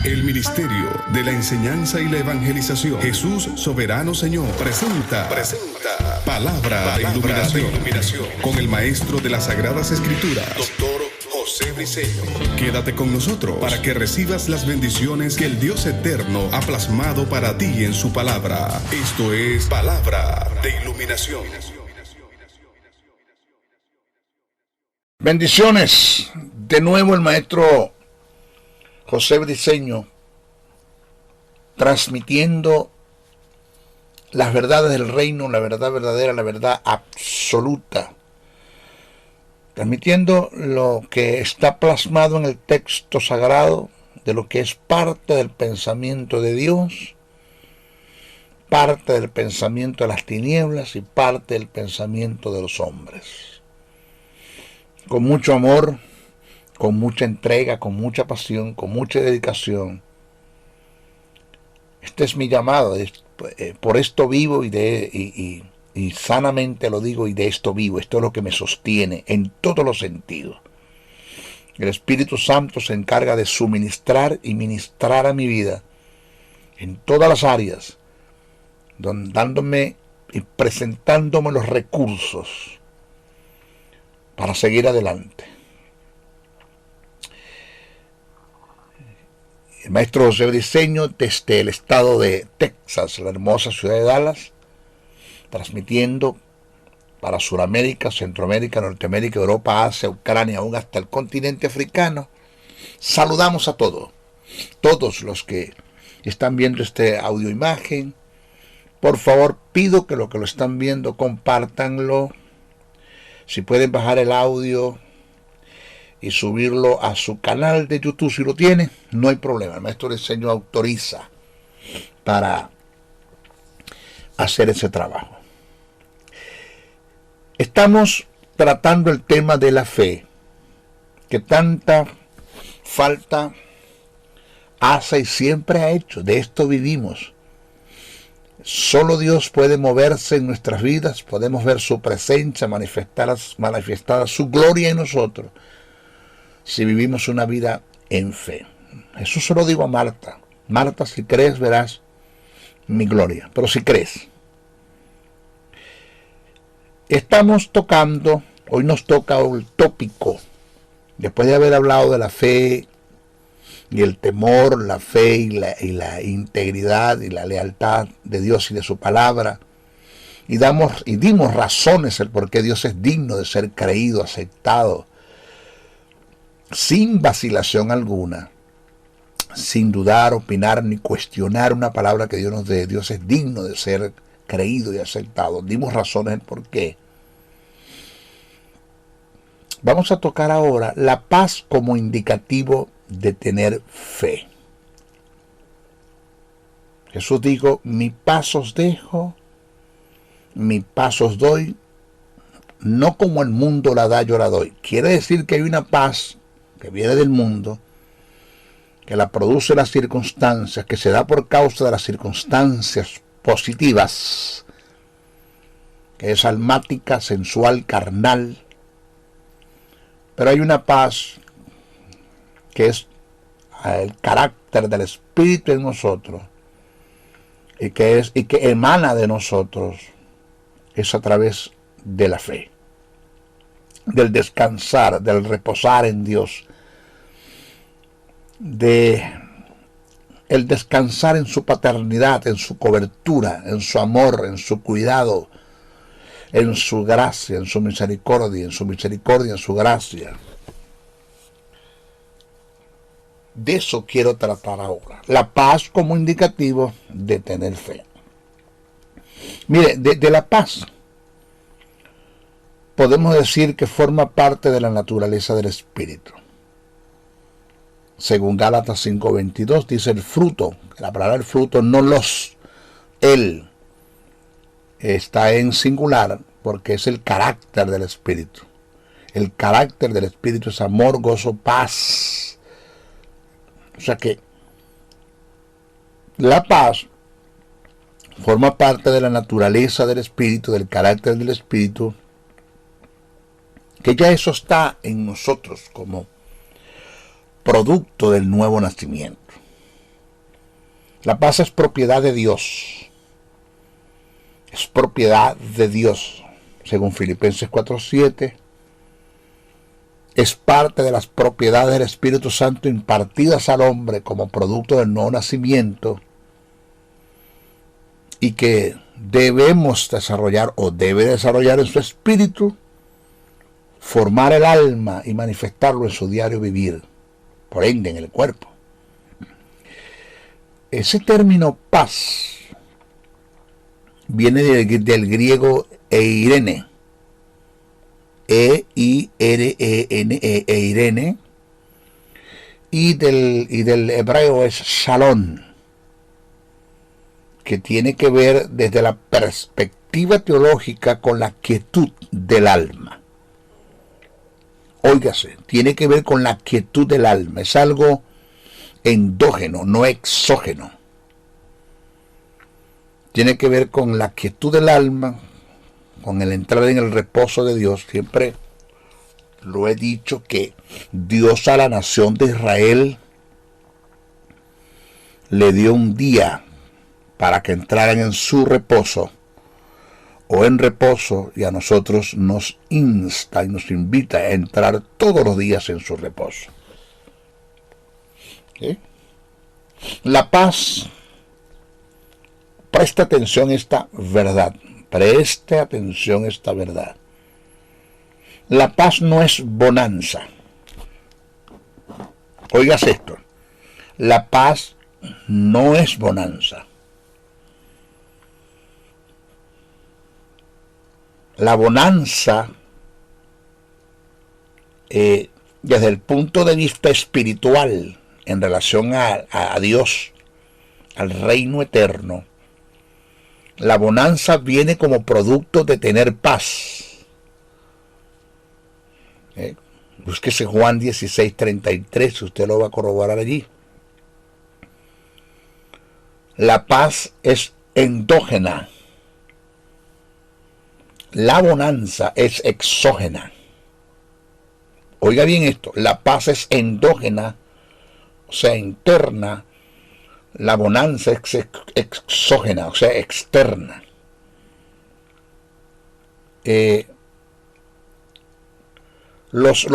El Ministerio de la Enseñanza y la Evangelización. Jesús Soberano Señor presenta Palabra de Iluminación con el Maestro de las Sagradas Escrituras, Dr. José Briceño. Quédate con nosotros para que recibas las bendiciones que el Dios Eterno ha plasmado para ti en su palabra. Esto es Palabra de Iluminación. Bendiciones. De nuevo el Maestro José Briceño, transmitiendo las verdades del reino, la verdad verdadera, la verdad absoluta, transmitiendo lo que está plasmado en el texto sagrado, de lo que es parte del pensamiento de Dios, parte del pensamiento de las tinieblas y parte del pensamiento de los hombres. Con mucho amor, con mucha entrega, con mucha pasión, con mucha dedicación. Este es mi llamado, por esto vivo y sanamente lo digo, y de esto vivo. Esto es lo que me sostiene en todos los sentidos. El Espíritu Santo se encarga de suministrar y ministrar a mi vida en todas las áreas, dándome y presentándome los recursos para seguir adelante. El Maestro José Briceño, desde el estado de Texas, la hermosa ciudad de Dallas, transmitiendo para Sudamérica, Centroamérica, Norteamérica, Europa, Asia, Ucrania, aún hasta el continente africano. Saludamos a todos los que están viendo este audio-imagen. Por favor, pido que los que lo están viendo, compártanlo. Si pueden bajar el audio y subirlo a su canal de YouTube, si lo tiene, no hay problema. El Maestro Briceño autoriza para hacer ese trabajo. Estamos tratando el tema de la fe, que tanta falta hace y siempre ha hecho. De esto vivimos. Solo Dios puede moverse en nuestras vidas, podemos ver su presencia, manifestada su gloria en nosotros, si vivimos una vida en fe. Eso se lo digo a Marta. Marta, si crees, verás mi gloria. Pero si crees. Estamos tocando, hoy nos toca el tópico, después de haber hablado de la fe y el temor, la fe y la integridad y la lealtad de Dios y de su palabra, y dimos razones el por qué Dios es digno de ser creído, aceptado, sin vacilación alguna, sin dudar, opinar ni cuestionar una palabra que Dios nos dé. Dios es digno de ser creído y aceptado. Dimos razones del por qué. Vamos a tocar ahora la paz como indicativo de tener fe. Jesús dijo: mi paz os dejo, mi paz os doy, no como el mundo la da, yo la doy. Quiere decir que hay una paz que viene del mundo, que la produce las circunstancias, que se da por causa de las circunstancias positivas, que es almática, sensual, carnal. Pero hay una paz que es el carácter del Espíritu en nosotros y que emana de nosotros, es a través de la fe, del descansar, del reposar en Dios, el descansar en su paternidad, en su cobertura, en su amor, en su cuidado, en su gracia, en su misericordia, en su gracia. De eso quiero tratar ahora. La paz como indicativo de tener fe. Mire, de la paz podemos decir que forma parte de la naturaleza del Espíritu. Según Gálatas 5:22 dice el fruto. La palabra el fruto, no él, está en singular porque es el carácter del Espíritu. El carácter del Espíritu es amor, gozo, paz. O sea que la paz forma parte de la naturaleza del Espíritu, del carácter del Espíritu, que ya eso está en nosotros como producto del nuevo nacimiento. La paz es propiedad de Dios. Es propiedad de Dios. Según Filipenses 4:7. Es parte de las propiedades del Espíritu Santo impartidas al hombre como producto del nuevo nacimiento y que debemos desarrollar o debe desarrollar en su espíritu, formar el alma y manifestarlo en su diario vivir, por ende en el cuerpo. Ese término paz viene del griego eirene, E-I-R-E-N-E, eirene, y del hebreo es shalom, que tiene que ver desde la perspectiva teológica con la quietud del alma. Óigase, tiene que ver con la quietud del alma, es algo endógeno, no exógeno. Tiene que ver con la quietud del alma, con el entrar en el reposo de Dios. Siempre lo he dicho que Dios a la nación de Israel le dio un día para que entraran en su reposo o en reposo, y a nosotros nos insta y nos invita a entrar todos los días en su reposo. ¿Sí? La paz, presta atención a esta verdad. Preste atención a esta verdad. La paz no es bonanza. Oigas esto. La paz no es bonanza. La bonanza, desde el punto de vista espiritual, en relación a Dios, al reino eterno, la bonanza viene como producto de tener paz. Búsquese Juan 16:33, usted lo va a corroborar allí. La paz es endógena. La bonanza es exógena. Oiga bien esto, la paz es endógena, o sea, interna. La bonanza es exógena, o sea, externa. Los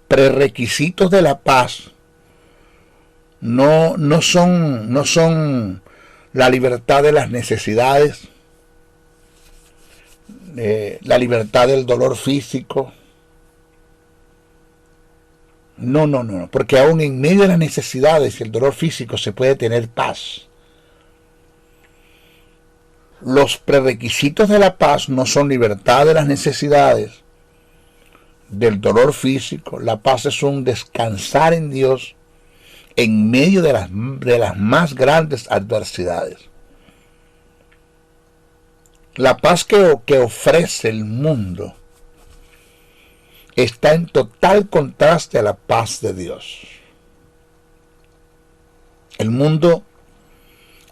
prerequisitos de la paz no son la libertad de las necesidades, la libertad del dolor físico. No, porque aún en medio de las necesidades y el dolor físico se puede tener paz. Los prerequisitos de la paz no son libertad de las necesidades, del dolor físico. La paz es un descansar en Dios en medio de las más grandes adversidades. La paz que ofrece el mundo está en total contraste a la paz de Dios. El mundo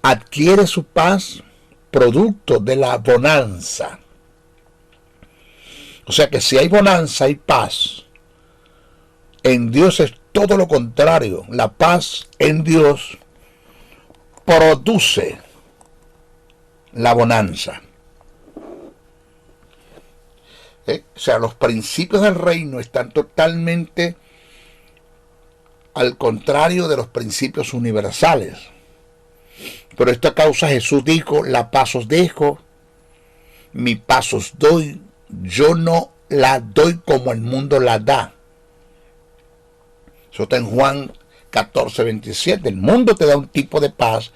adquiere su paz producto de la bonanza. O sea que si hay bonanza, hay paz. En Dios es todo lo contrario. La paz en Dios produce la bonanza. O sea, los principios del reino están totalmente al contrario de los principios universales. Por esta causa Jesús dijo: la paz os dejo, mi paz os doy. Yo no la doy como el mundo la da. Eso está en Juan 14:27. El mundo te da un tipo de paz,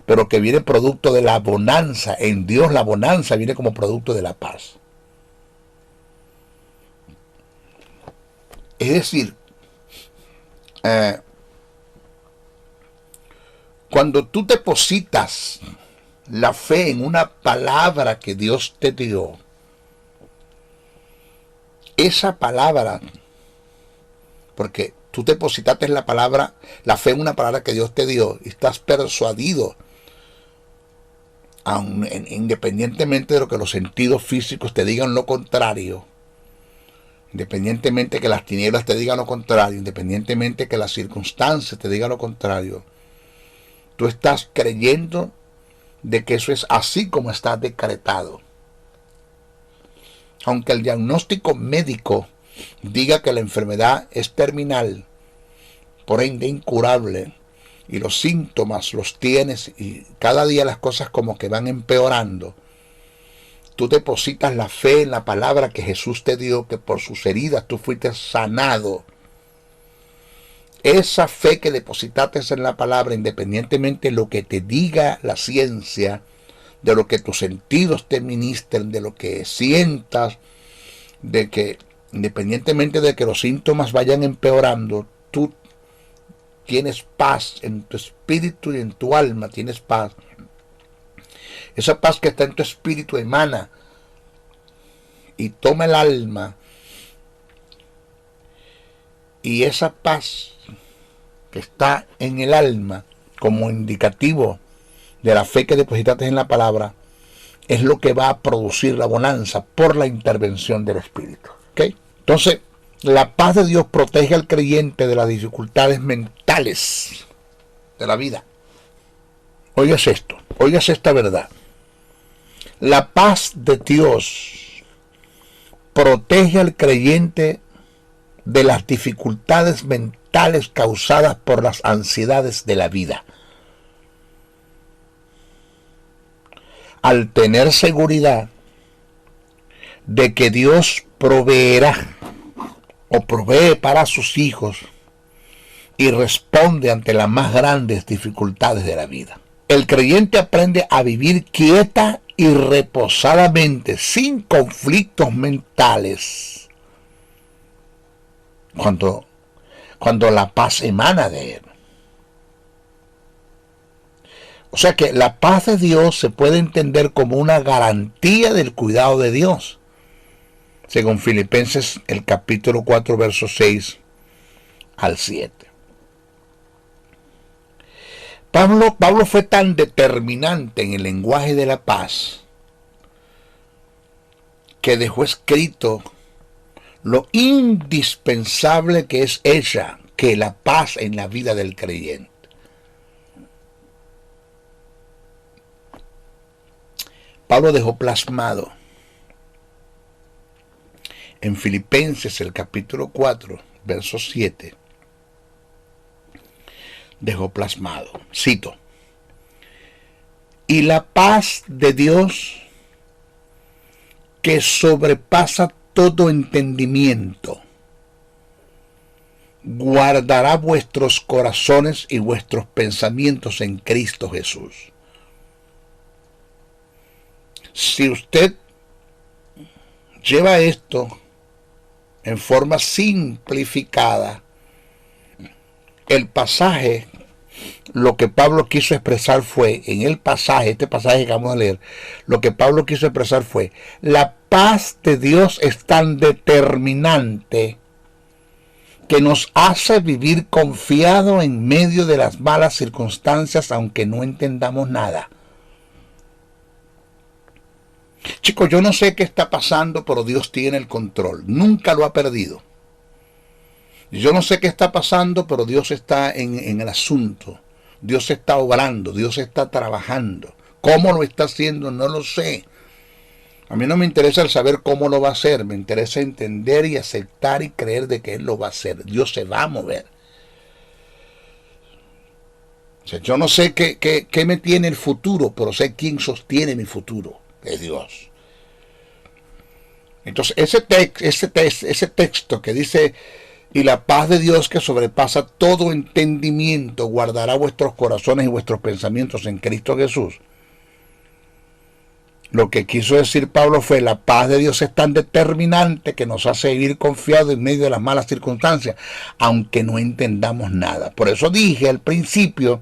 pero que viene producto de la bonanza. En Dios la bonanza viene como producto de la paz. Es decir, cuando tú depositas la fe en una palabra que Dios te dio, esa palabra, porque tú depositaste la fe en una palabra que Dios te dio, y estás persuadido, independientemente de lo que los sentidos físicos te digan lo contrario, independientemente que las tinieblas te digan lo contrario, independientemente que las circunstancias te digan lo contrario, Tú estás creyendo de que eso es así como está decretado. Aunque el diagnóstico médico diga que la enfermedad es terminal, por ende incurable, y los síntomas los tienes y cada día las cosas como que van empeorando, tú depositas la fe en la palabra que Jesús te dio, que por sus heridas tú fuiste sanado. Esa fe que depositaste en la palabra, independientemente de lo que te diga la ciencia, de lo que tus sentidos te ministren, de lo que sientas, de que independientemente de que los síntomas vayan empeorando, tú tienes paz en tu espíritu y en tu alma, tienes paz. Esa paz que está en tu espíritu emana y toma el alma, y esa paz que está en el alma como indicativo de la fe que depositaste en la palabra es lo que va a producir la bonanza por la intervención del Espíritu. ¿Okay? Entonces, la paz de Dios protege al creyente de las dificultades mentales de la vida. Oigas esto, oigas esta verdad. La paz de Dios protege al creyente de las dificultades mentales causadas por las ansiedades de la vida. Al tener seguridad de que Dios proveerá o provee para sus hijos y responde ante las más grandes dificultades de la vida. El creyente aprende a vivir quieta y reposadamente, sin conflictos mentales, cuando la paz emana de él. O sea que la paz de Dios se puede entender como una garantía del cuidado de Dios, según Filipenses el capítulo 4, versos 6 al 7. Pablo fue tan determinante en el lenguaje de la paz que dejó escrito lo indispensable que es ella, que la paz en la vida del creyente. Pablo dejó plasmado en Filipenses el capítulo 4, verso 7, dejó plasmado, cito: y la paz de Dios, que sobrepasa todo entendimiento, guardará vuestros corazones y vuestros pensamientos en Cristo Jesús. Si usted lleva esto en forma simplificada, el pasaje, lo que Pablo quiso expresar fue, en el pasaje, este pasaje que vamos a leer, lo que Pablo quiso expresar fue: la paz de Dios es tan determinante que nos hace vivir confiado en medio de las malas circunstancias, aunque no entendamos nada. Chicos, yo no sé qué está pasando, pero Dios tiene el control. Nunca lo ha perdido. Yo no sé qué está pasando, pero Dios está en el asunto. Dios está obrando, Dios está trabajando. ¿Cómo lo está haciendo? No lo sé. A mí no me interesa el saber cómo lo va a hacer. Me interesa entender y aceptar y creer de que Él lo va a hacer. Dios se va a mover. O sea, yo no sé qué me tiene el futuro, pero sé quién sostiene mi futuro. Es Dios. Entonces ese texto que dice: y la paz de Dios, que sobrepasa todo entendimiento, guardará vuestros corazones y vuestros pensamientos en Cristo Jesús. Lo que quiso decir Pablo fue: la paz de Dios es tan determinante que nos hace vivir confiados en medio de las malas circunstancias, aunque no entendamos nada. Por eso dije al principio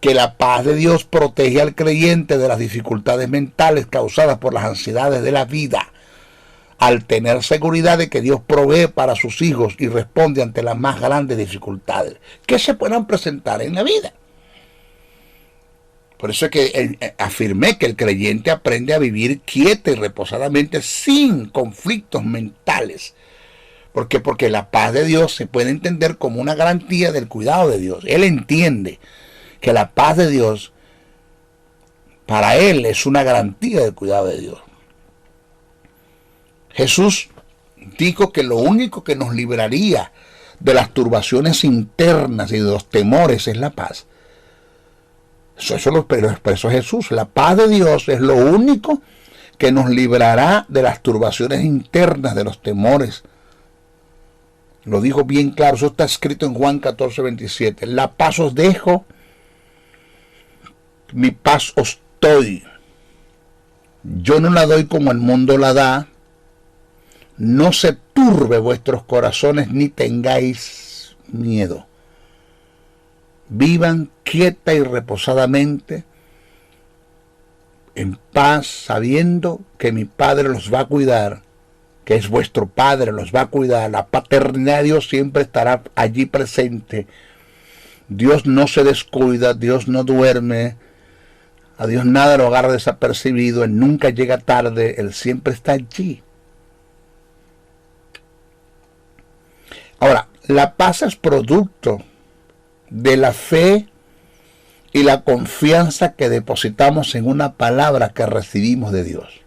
que la paz de Dios protege al creyente de las dificultades mentales causadas por las ansiedades de la vida, al tener seguridad de que Dios provee para sus hijos y responde ante las más grandes dificultades que se puedan presentar en la vida. Por eso es que afirmé que el creyente aprende a vivir quieta y reposadamente, sin conflictos mentales. ¿Por qué? Porque la paz de Dios se puede entender como una garantía del cuidado de Dios. Él entiende que la paz de Dios para él es una garantía del cuidado de Dios. Jesús dijo que lo único que nos libraría de las turbaciones internas y de los temores es la paz. Eso lo expresó Jesús. La paz de Dios es lo único que nos librará de las turbaciones internas, de los temores. Lo dijo bien claro, eso está escrito en Juan 14:27. La paz os dejo, mi paz os doy. Yo no la doy como el mundo la da. No se turbe vuestros corazones ni tengáis miedo. Vivan quieta y reposadamente, en paz, sabiendo que mi Padre los va a cuidar, que es vuestro Padre, los va a cuidar. La paternidad de Dios siempre estará allí presente. Dios no se descuida, Dios no duerme, a Dios nada lo agarra desapercibido, Él nunca llega tarde, Él siempre está allí. Ahora, la paz es producto de la fe y la confianza que depositamos en una palabra que recibimos de Dios.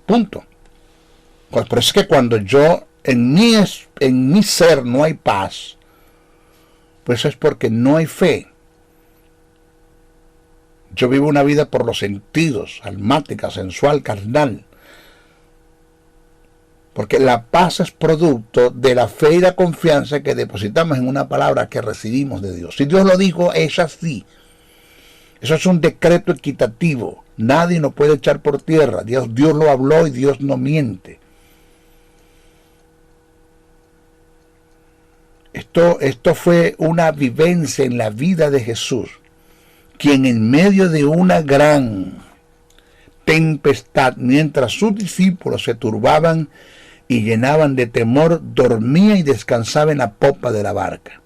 Punto. Pues por eso es que cuando yo, en mi ser no hay paz, pues es porque no hay fe. Yo vivo una vida por los sentidos, almática, sensual, carnal. Porque la paz es producto de la fe y la confianza que depositamos en una palabra que recibimos de Dios. Si Dios lo dijo, es así. Eso es un decreto equitativo. Nadie nos puede echar por tierra. Dios lo habló y Dios no miente. Esto fue una vivencia en la vida de Jesús, quien en medio de una gran tempestad, mientras sus discípulos se turbaban y llenaban de temor, dormía y descansaba en la popa de la barca.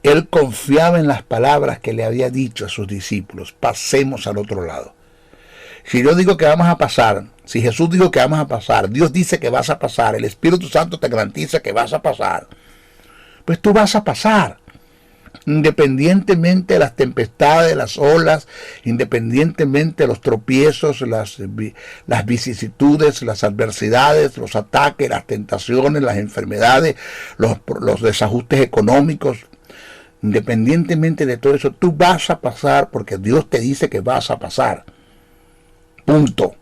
Él confiaba en las palabras que le había dicho a sus discípulos: pasemos al otro lado. Si yo digo que vamos a pasar, si Jesús dijo que vamos a pasar, Dios dice que vas a pasar, el Espíritu Santo te garantiza que vas a pasar, pues tú vas a pasar. Independientemente de las tempestades, de las olas, independientemente de los tropiezos, las vicisitudes, las adversidades, los ataques, las tentaciones, las enfermedades, los desajustes económicos, independientemente de todo eso, tú vas a pasar porque Dios te dice que vas a pasar. Punto.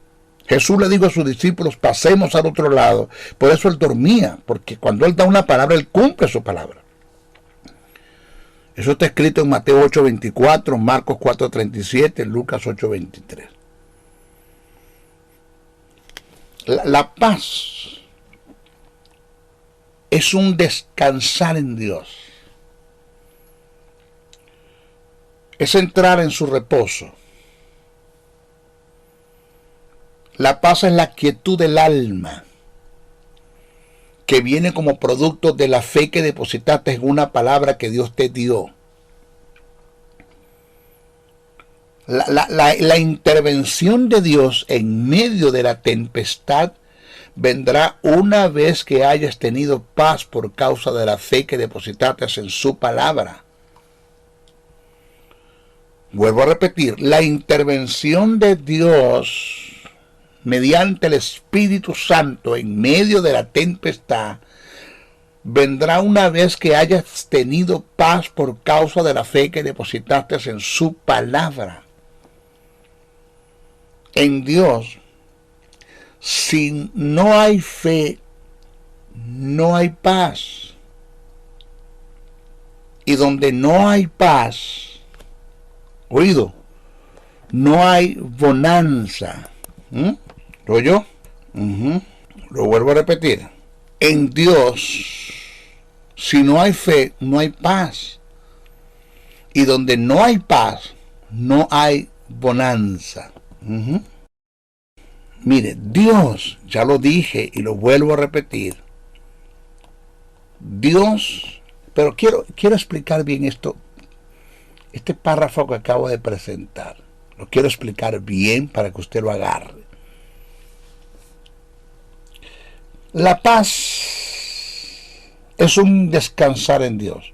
Jesús le dijo a sus discípulos: pasemos al otro lado. Por eso él dormía, porque cuando él da una palabra, él cumple su palabra. Eso está escrito en Mateo 8:24, Marcos 4:37, Lucas 8:23. La paz es un descansar en Dios. Es entrar en su reposo. La paz es la quietud del alma, que viene como producto de la fe que depositaste en una palabra que Dios te dio. La intervención de Dios en medio de la tempestad vendrá una vez que hayas tenido paz por causa de la fe que depositaste en su palabra. Vuelvo a repetir, la intervención de Dios mediante el Espíritu Santo en medio de la tempestad vendrá una vez que hayas tenido paz por causa de la fe que depositaste en su palabra. En Dios, si no hay fe, no hay paz. Y donde no hay paz, oído, no hay bonanza. ¿Lo oyó? Lo vuelvo a repetir. En Dios, si no hay fe, no hay paz. Y donde no hay paz, no hay bonanza. Mire, Dios, ya lo dije y lo vuelvo a repetir. Dios, pero quiero explicar bien esto. Este párrafo que acabo de presentar, lo quiero explicar bien para que usted lo agarre. La paz es un descansar en Dios.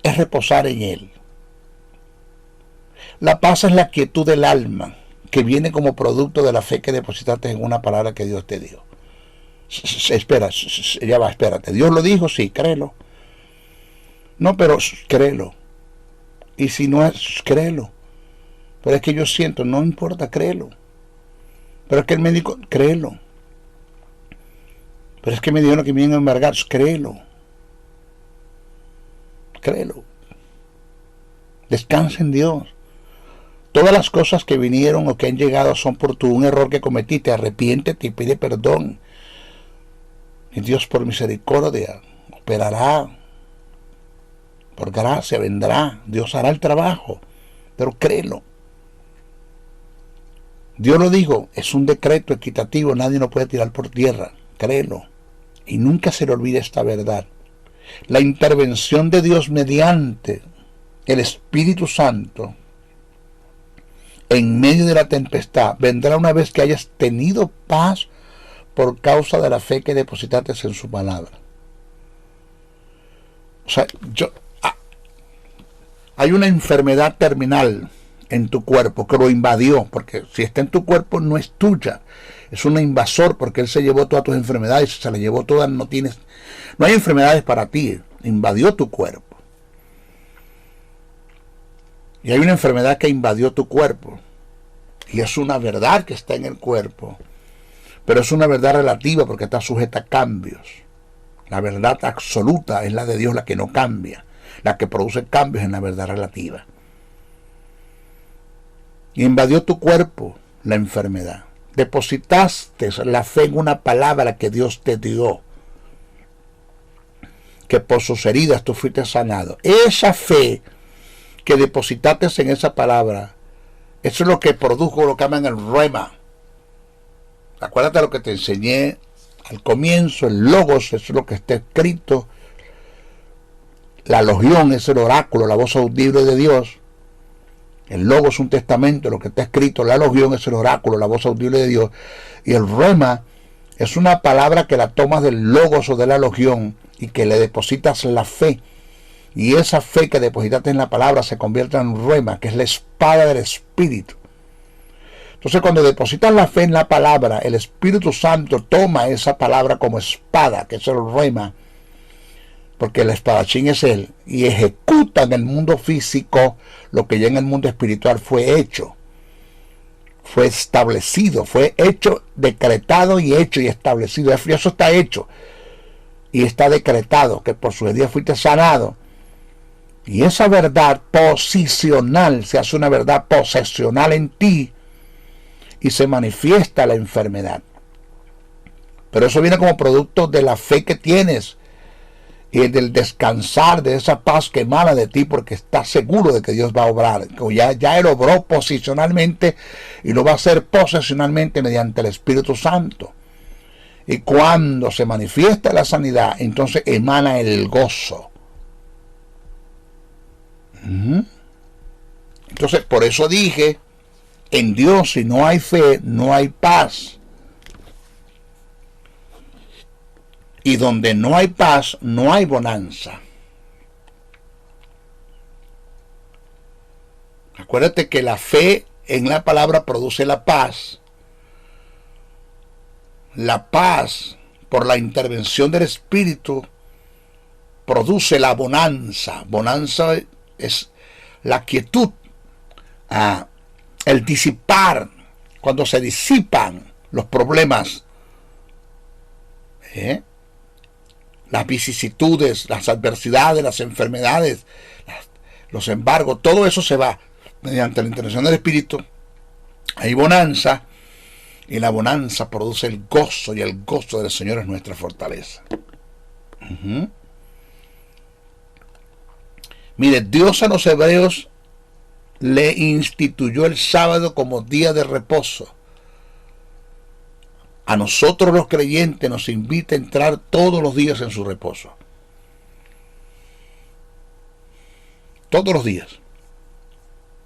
es reposar en Él. La paz es la quietud del alma, que viene como producto de la fe que depositaste en una palabra que Dios te dio. Espera, ya va, espérate. ¿Dios lo dijo? Sí, créelo. No, pero créelo. Y si no es, créelo. Pero es que yo siento, no importa, créelo. Pero es que el médico, créelo. Pero es que me dijeron que me iban a embargar, créelo. Créelo. Descansa en Dios. Todas las cosas que vinieron o que han llegado son por un error que cometiste. Arrepiéntete y pide perdón. Y Dios por misericordia operará. Por gracia vendrá. Dios hará el trabajo. Pero créelo. Dios lo dijo. Es un decreto equitativo. Nadie lo puede tirar por tierra. Créelo. Y nunca se le olvide esta verdad. La intervención de Dios mediante el Espíritu Santo en medio de la tempestad vendrá una vez que hayas tenido paz por causa de la fe que depositaste en su palabra. O sea, hay una enfermedad terminal en tu cuerpo que lo invadió, porque si está en tu cuerpo no es tuya, es un invasor, porque él se llevó todas tus enfermedades, se las llevó todas, no hay enfermedades para ti, invadió tu cuerpo. Y hay una enfermedad que invadió tu cuerpo. Y es una verdad que está en el cuerpo. Pero es una verdad relativa porque está sujeta a cambios. La verdad absoluta es la de Dios, la que no cambia. La que produce cambios en la verdad relativa. Y invadió tu cuerpo la enfermedad. Depositaste la fe en una palabra que Dios te dio. Que por sus heridas tú fuiste sanado. Esa fe que depositaste en esa palabra, eso es lo que produjo lo que llaman el rema. Acuérdate lo que te enseñé al comienzo, el logos, eso es lo que está escrito. La logión es el oráculo, la voz audible de Dios. El logos es un testamento, lo que está escrito. La logión es el oráculo, la voz audible de Dios. Y el rema es una palabra que la tomas del logos o de la logión y que le depositas la fe. Y esa fe que depositaste en la palabra se convierte en rema, que es la espada del Espíritu. Entonces cuando depositas la fe en la palabra, el Espíritu Santo toma esa palabra como espada, que es el rema, porque el espadachín es él, y ejecuta en el mundo físico lo que ya en el mundo espiritual fue hecho. Fue establecido, fue hecho, decretado y hecho y establecido. Eso está hecho y está decretado, que por sus heridas fuiste sanado. Y esa verdad posicional se hace una verdad posesional en ti y se manifiesta la enfermedad. Pero eso viene como producto de la fe que tienes y del descansar de esa paz que emana de ti porque estás seguro de que Dios va a obrar. Ya Él obró posicionalmente y lo va a hacer posesionalmente mediante el Espíritu Santo. Y cuando se manifiesta la sanidad, entonces emana el gozo. Entonces, por eso dije, en Dios si no hay fe, no hay paz. Y donde no hay paz, no hay bonanza. Acuérdate que la fe en la palabra produce la paz. La paz, por la intervención del Espíritu, produce la bonanza. Bonanza es la quietud, el disipar, cuando se disipan los problemas, las vicisitudes, las adversidades, las enfermedades, los embargos, todo eso se va mediante la intervención del Espíritu. Hay bonanza y la bonanza produce el gozo y el gozo del Señor es nuestra fortaleza. Mire, Dios a los hebreos le instituyó el sábado como día de reposo. A nosotros los creyentes nos invita a entrar todos los días en su reposo. Todos los días.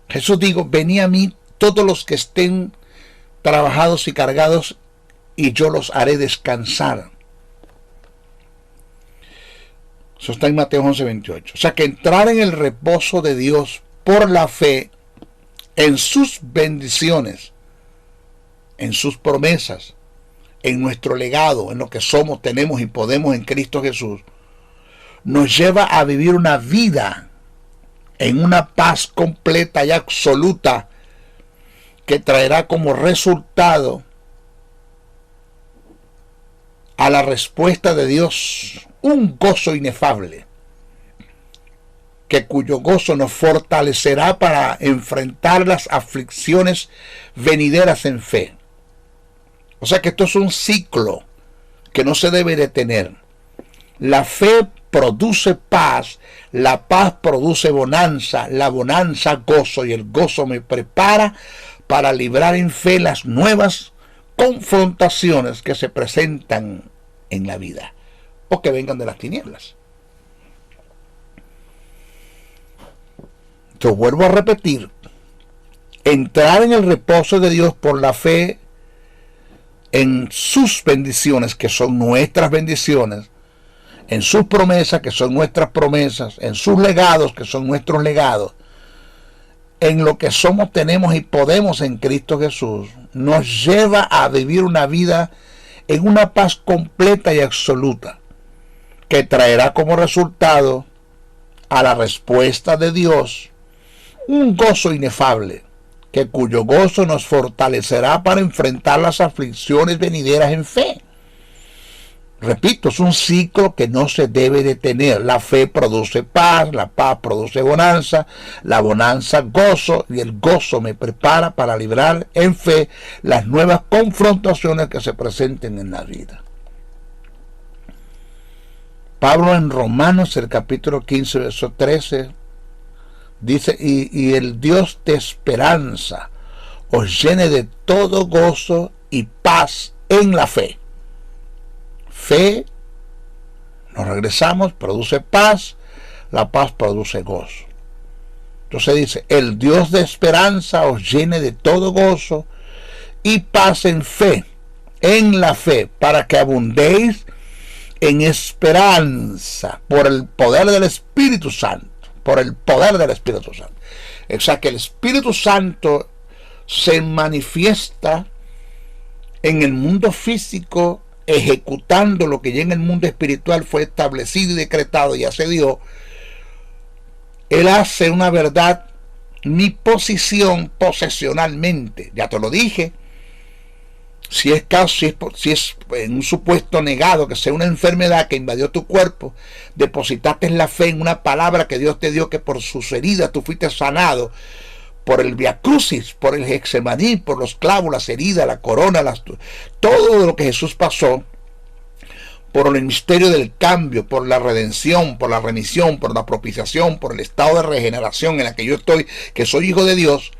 Jesús dijo, venid a mí todos los que estén trabajados y cargados y yo los haré descansar. Eso está en Mateo 11:28. O sea que entrar en el reposo de Dios por la fe en sus bendiciones, en sus promesas, en nuestro legado, en lo que somos, tenemos y podemos en Cristo Jesús, nos lleva a vivir una vida en una paz completa y absoluta que traerá como resultado a la respuesta de Dios un gozo inefable, cuyo gozo nos fortalecerá para enfrentar las aflicciones venideras en fe. O sea que esto es un ciclo que no se debe detener. La fe produce paz, la paz produce bonanza, la bonanza gozo, y el gozo me prepara para librar en fe las nuevas confrontaciones que se presentan en la vida o que vengan de las tinieblas. Yo vuelvo a repetir, entrar en el reposo de Dios por la fe en sus bendiciones, que son nuestras bendiciones, en sus promesas, que son nuestras promesas, en sus legados, que son nuestros legados, en lo que somos, tenemos y podemos en Cristo Jesús, nos lleva a vivir una vida en una paz completa y absoluta, que traerá como resultado a la respuesta de Dios un gozo inefable, cuyo gozo nos fortalecerá para enfrentar las aflicciones venideras en fe. Repito, es un ciclo que no se debe detener. La fe produce paz, la paz produce bonanza, la bonanza gozo, y el gozo me prepara para librar en fe las nuevas confrontaciones que se presenten en la vida. Pablo en Romanos, el capítulo 15, verso 13, dice, y el Dios de esperanza os llene de todo gozo y paz en la fe. Fe, nos regresamos, produce paz, la paz produce gozo. Entonces dice, el Dios de esperanza os llene de todo gozo y paz en fe, en la fe, para que abundéis en esperanza por el poder del Espíritu Santo, por el poder del Espíritu Santo. O sea que el Espíritu Santo se manifiesta en el mundo físico, ejecutando lo que ya en el mundo espiritual fue establecido y decretado, ya se dio. Él hace una verdad mi posición posesionalmente, ya te lo dije. Si es en un supuesto negado, que sea una enfermedad que invadió tu cuerpo, depositaste la fe en una palabra que Dios te dio, que por sus heridas tú fuiste sanado, por el Via Crucis, por el Getsemaní, por los clavos, las heridas, la corona, todo lo que Jesús pasó, por el misterio del cambio, por la redención, por la remisión, por la propiciación, por el estado de regeneración en la que yo estoy, que soy hijo de Dios.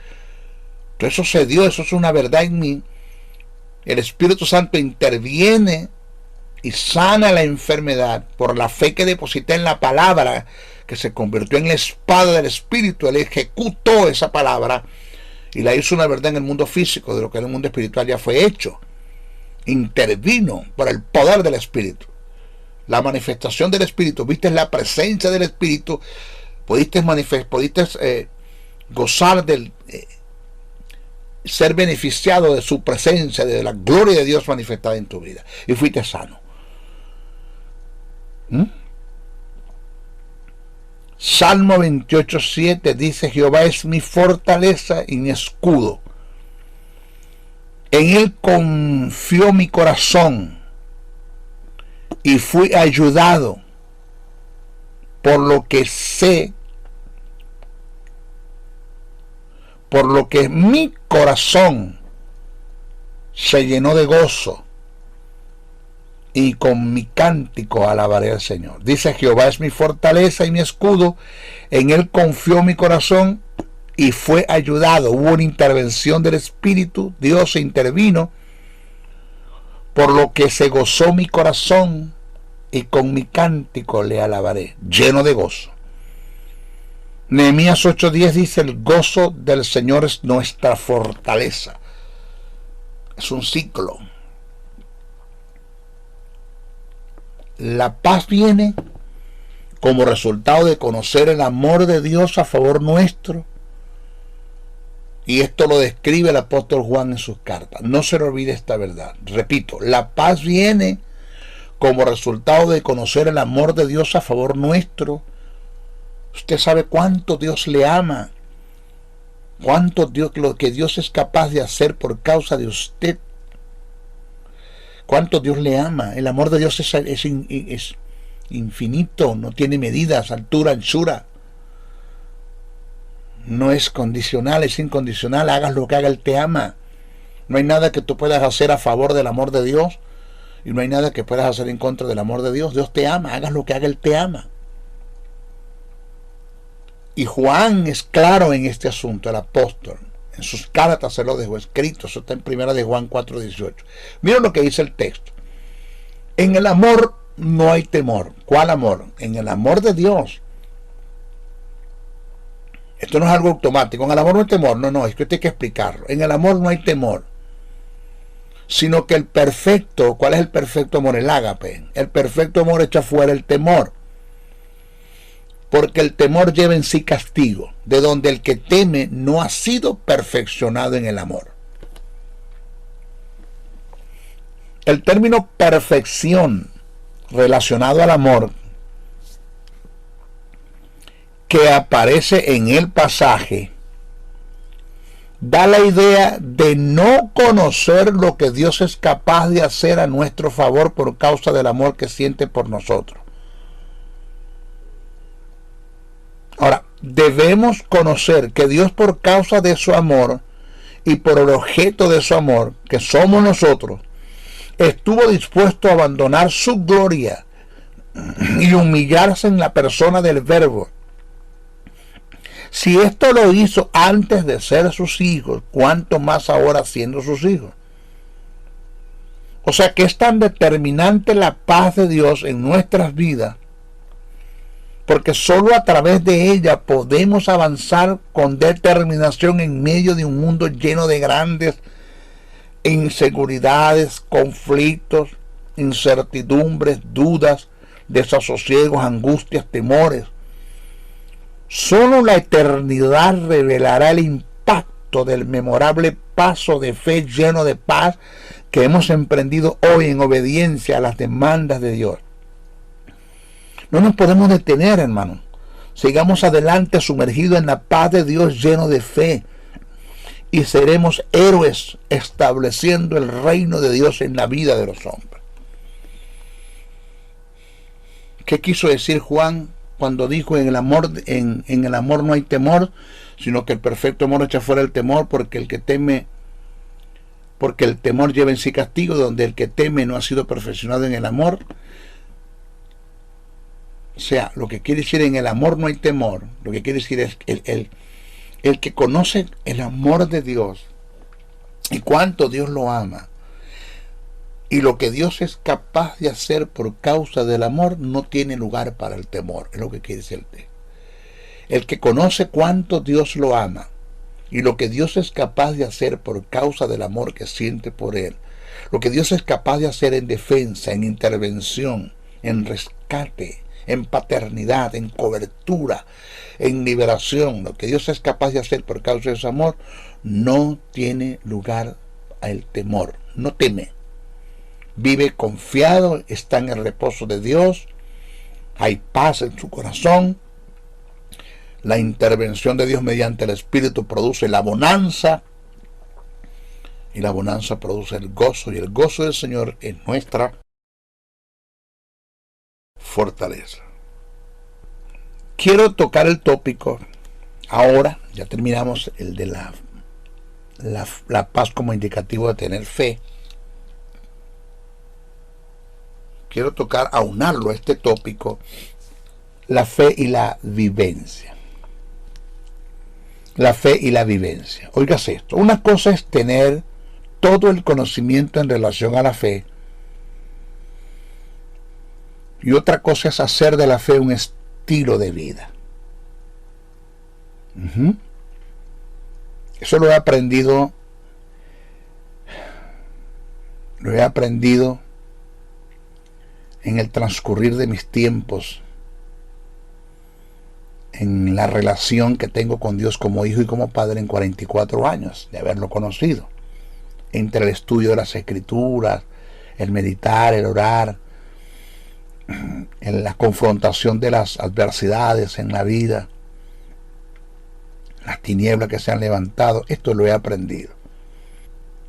Todo eso se dio, eso es una verdad en mí. El Espíritu Santo interviene y sana la enfermedad por la fe que deposité en la palabra, que se convirtió en la espada del Espíritu. Él ejecutó esa palabra y la hizo una verdad en el mundo físico, de lo que en el mundo espiritual ya fue hecho. Intervino por el poder del Espíritu, la manifestación del Espíritu. Viste la presencia del Espíritu, pudiste gozar del ser beneficiado de su presencia, de la gloria de Dios manifestada en tu vida, y fuiste sano. Salmo 28:7 dice, Jehová es mi fortaleza y mi escudo, en él confió mi corazón y fui ayudado, por lo que mi corazón se llenó de gozo, y con mi cántico alabaré al Señor. Dice, Jehová es mi fortaleza y mi escudo, en él confió mi corazón y fue ayudado. Hubo una intervención del Espíritu, Dios se intervino, por lo que se gozó mi corazón, y con mi cántico le alabaré, lleno de gozo. Nehemías 8:10 dice, el gozo del Señor es nuestra fortaleza. Es un ciclo. La paz viene como resultado de conocer el amor de Dios a favor nuestro. Y esto lo describe el apóstol Juan en sus cartas. No se le olvide esta verdad. Repito, la paz viene como resultado de conocer el amor de Dios a favor nuestro. Usted sabe cuánto Dios le ama, cuánto Dios, lo que Dios es capaz de hacer por causa de usted. Cuánto Dios le ama. El amor de Dios es infinito, no tiene medidas, altura, anchura. No es condicional, es incondicional. Hagas lo que haga, Él te ama. No hay nada que tú puedas hacer a favor del amor de Dios y no hay nada que puedas hacer en contra del amor de Dios. Dios te ama, hagas lo que haga, Él te ama. Y Juan es claro en este asunto, el apóstol. En sus cartas se lo dejó escrito. Eso está en 1 de Juan 4:18. Miren lo que dice el texto. En el amor no hay temor. ¿Cuál amor? En el amor de Dios. Esto no es algo automático. En el amor no hay temor. No, es que usted hay que explicarlo. En el amor no hay temor. Sino que el perfecto, ¿cuál es el perfecto amor? El ágape. El perfecto amor echa fuera el temor. Porque el temor lleva en sí castigo, de donde el que teme no ha sido perfeccionado en el amor. El término perfección relacionado al amor que aparece en el pasaje da la idea de no conocer lo que Dios es capaz de hacer a nuestro favor por causa del amor que siente por nosotros. Ahora, debemos conocer que Dios, por causa de su amor y por el objeto de su amor, que somos nosotros, estuvo dispuesto a abandonar su gloria y humillarse en la persona del Verbo. Si esto lo hizo antes de ser sus hijos, ¿cuánto más ahora siendo sus hijos? O sea que es tan determinante la paz de Dios en nuestras vidas, porque solo a través de ella podemos avanzar con determinación en medio de un mundo lleno de grandes inseguridades, conflictos, incertidumbres, dudas, desasosiegos, angustias, temores. Solo la eternidad revelará el impacto del memorable paso de fe lleno de paz que hemos emprendido hoy en obediencia a las demandas de Dios. No nos podemos detener, hermano. Sigamos adelante sumergidos en la paz de Dios lleno de fe y seremos héroes estableciendo el reino de Dios en la vida de los hombres. ¿Qué quiso decir Juan cuando dijo en el amor no hay temor, sino que el perfecto amor echa fuera el temor, porque el temor lleva en sí castigo, donde el que teme no ha sido perfeccionado en el amor? O sea, lo que quiere decir en el amor no hay temor, lo que quiere decir es el que conoce el amor de Dios y cuánto Dios lo ama y lo que Dios es capaz de hacer por causa del amor, no tiene lugar para el temor. Es lo que quiere decir el texto. El que conoce cuánto Dios lo ama y lo que Dios es capaz de hacer por causa del amor que siente por él, lo que Dios es capaz de hacer en defensa, en intervención, en rescate, en paternidad, en cobertura, en liberación, lo que Dios es capaz de hacer por causa de su amor, no tiene lugar al temor, no teme. Vive confiado, está en el reposo de Dios, hay paz en su corazón. La intervención de Dios mediante el Espíritu produce la bonanza, y la bonanza produce el gozo, y el gozo del Señor es nuestra fortaleza. Quiero tocar el tópico ahora, ya terminamos el de la paz como indicativo de tener fe. Quiero aunarlo a este tópico, la fe y la vivencia. La fe y la vivencia. Óigase esto, una cosa es tener todo el conocimiento en relación a la fe, y otra cosa es hacer de la fe un estilo de vida. Eso lo he aprendido en el transcurrir de mis tiempos en la relación que tengo con Dios como hijo y como padre en 44 años de haberlo conocido. Entre el estudio de las Escrituras, el meditar, el orar, en la confrontación de las adversidades en la vida, las tinieblas que se han levantado, esto lo he aprendido.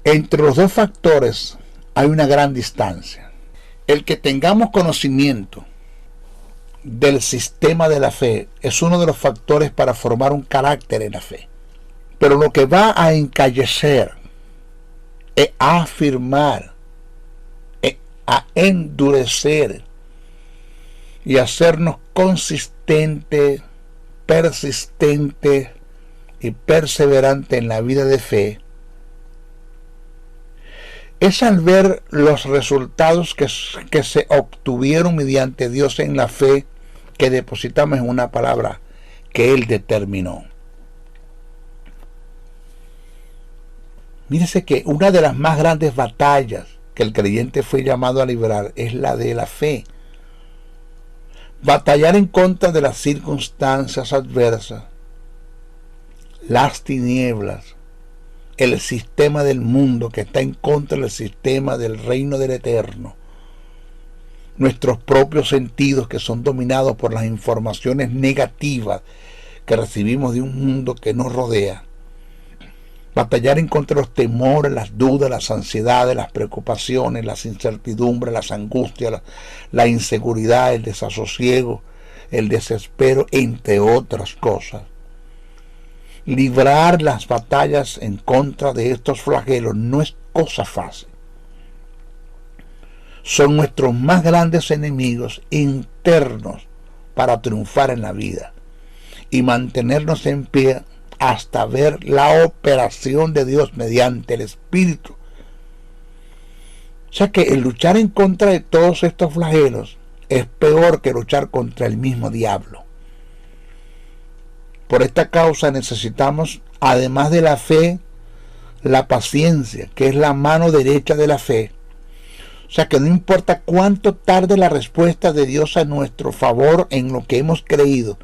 Entre los dos factores hay una gran distancia. El que tengamos conocimiento del sistema de la fe es uno de los factores para formar un carácter en la fe. Pero lo que va a encallecer, a afirmar, a endurecer y hacernos consistentes, persistentes y perseverantes en la vida de fe, es al ver los resultados que se obtuvieron mediante Dios en la fe que depositamos en una palabra que Él determinó. Mírese que una de las más grandes batallas que el creyente fue llamado a librar es la de la fe. Batallar en contra de las circunstancias adversas, las tinieblas, el sistema del mundo que está en contra del sistema del reino del Eterno, nuestros propios sentidos que son dominados por las informaciones negativas que recibimos de un mundo que nos rodea, batallar en contra de los temores, las dudas, las ansiedades, las preocupaciones, las incertidumbres, las angustias, la inseguridad, el desasosiego, el desespero, entre otras cosas. Librar las batallas en contra de estos flagelos no es cosa fácil. Son nuestros más grandes enemigos internos para triunfar en la vida y mantenernos en pie hasta ver la operación de Dios mediante el Espíritu. O sea que el luchar en contra de todos estos flagelos es peor que luchar contra el mismo diablo. Por esta causa necesitamos, además de la fe, la paciencia, que es la mano derecha de la fe. O sea que no importa cuánto tarde la respuesta de Dios a nuestro favor en lo que hemos creído,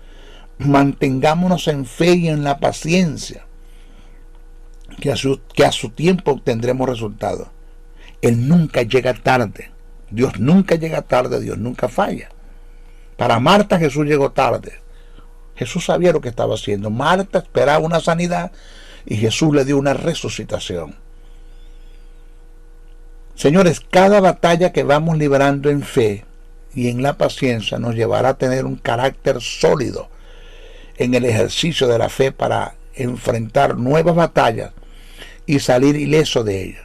mantengámonos en fe y en la paciencia, que a su tiempo obtendremos resultados. Él nunca llega tarde. Dios nunca llega tarde, Dios nunca falla. Para Marta Jesús llegó tarde. Jesús sabía lo que estaba haciendo. Marta esperaba una sanidad y Jesús le dio una resucitación. Señores, cada batalla que vamos librando en fe y en la paciencia nos llevará a tener un carácter sólido en el ejercicio de la fe para enfrentar nuevas batallas y salir ileso de ellas.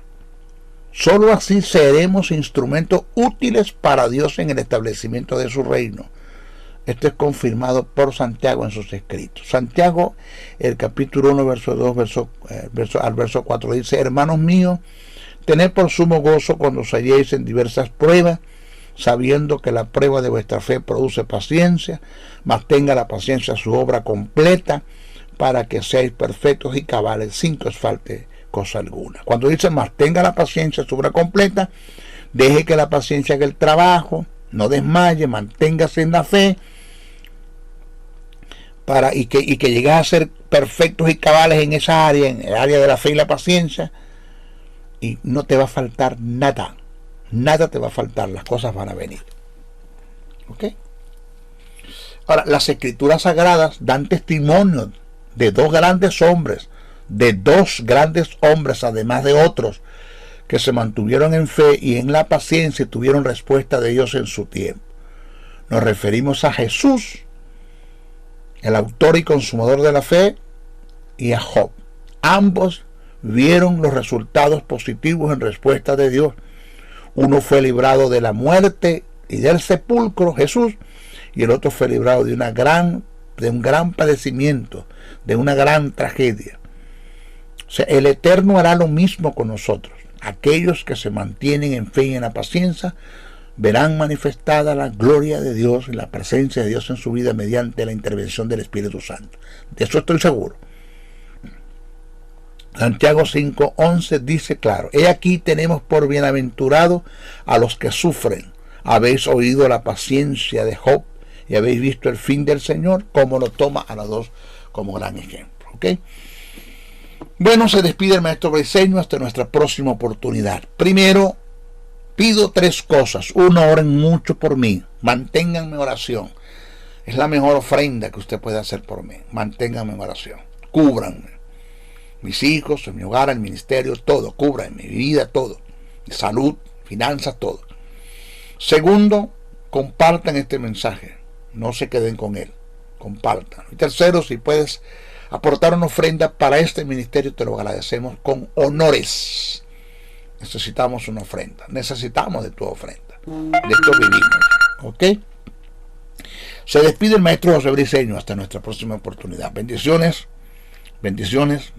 Solo así seremos instrumentos útiles para Dios en el establecimiento de su reino. Esto es confirmado por Santiago en sus escritos. Santiago, el capítulo 1, verso 2, al verso 4, dice: hermanos míos, tened por sumo gozo cuando os halléis en diversas pruebas, sabiendo que la prueba de vuestra fe produce paciencia, mas tenga la paciencia su obra completa, para que seáis perfectos y cabales, sin que os falte cosa alguna. Cuando dice mas tenga la paciencia su obra completa, deje que la paciencia haga el trabajo, no desmaye, manténgase en la fe, y que llegues a ser perfectos y cabales en esa área, en el área de la fe y la paciencia, y no te va a faltar nada. Nada te va a faltar, las cosas van a venir. ¿Ok? Ahora, las Escrituras Sagradas dan testimonio de dos grandes hombres, además de otros, que se mantuvieron en fe y en la paciencia y tuvieron respuesta de Dios en su tiempo. Nos referimos a Jesús, el autor y consumador de la fe, y a Job. Ambos vieron los resultados positivos en respuesta de Dios. Uno fue librado de la muerte y del sepulcro, Jesús, y el otro fue librado de un gran padecimiento, de una gran tragedia. O sea, el Eterno hará lo mismo con nosotros. Aquellos que se mantienen en fe y en la paciencia verán manifestada la gloria de Dios y la presencia de Dios en su vida mediante la intervención del Espíritu Santo. De eso estoy seguro. Santiago 5:11 dice claro: he aquí tenemos por bienaventurado a los que sufren. Habéis oído la paciencia de Job y habéis visto el fin del Señor, como lo toma a los dos como gran ejemplo. ¿Ok? Bueno, se despide el maestro Briceño hasta nuestra próxima oportunidad. Primero, pido 3 cosas. 1, oren mucho por mí. Manténganme en oración. Es la mejor ofrenda que usted puede hacer por mí. Manténganme en oración. Cúbranme. Mis hijos, mi hogar, el ministerio, todo. Cúbranme. Mi vida, todo. Mi salud, finanzas, todo. Segundo, compartan este mensaje. No se queden con él. Compartan. Y tercero, si puedes aportar una ofrenda para este ministerio, te lo agradecemos con honores. Necesitamos una ofrenda. Necesitamos de tu ofrenda. De esto vivimos. ¿Ok? Se despide el maestro José Briceño hasta nuestra próxima oportunidad. Bendiciones, bendiciones,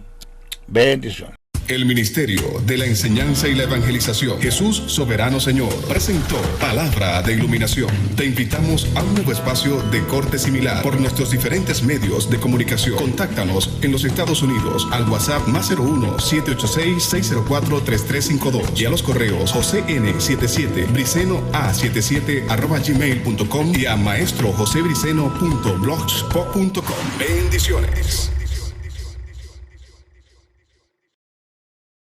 bendiciones. El Ministerio de la Enseñanza y la Evangelización, Jesús Soberano Señor, presentó Palabra de Iluminación. Te invitamos a un nuevo espacio de corte similar por nuestros diferentes medios de comunicación. Contáctanos en los Estados Unidos al WhatsApp +01 786 604 3352 y a los correos josén77briceno@gmail.com y a maestrojosebriceno.blogspot.com. Bendiciones.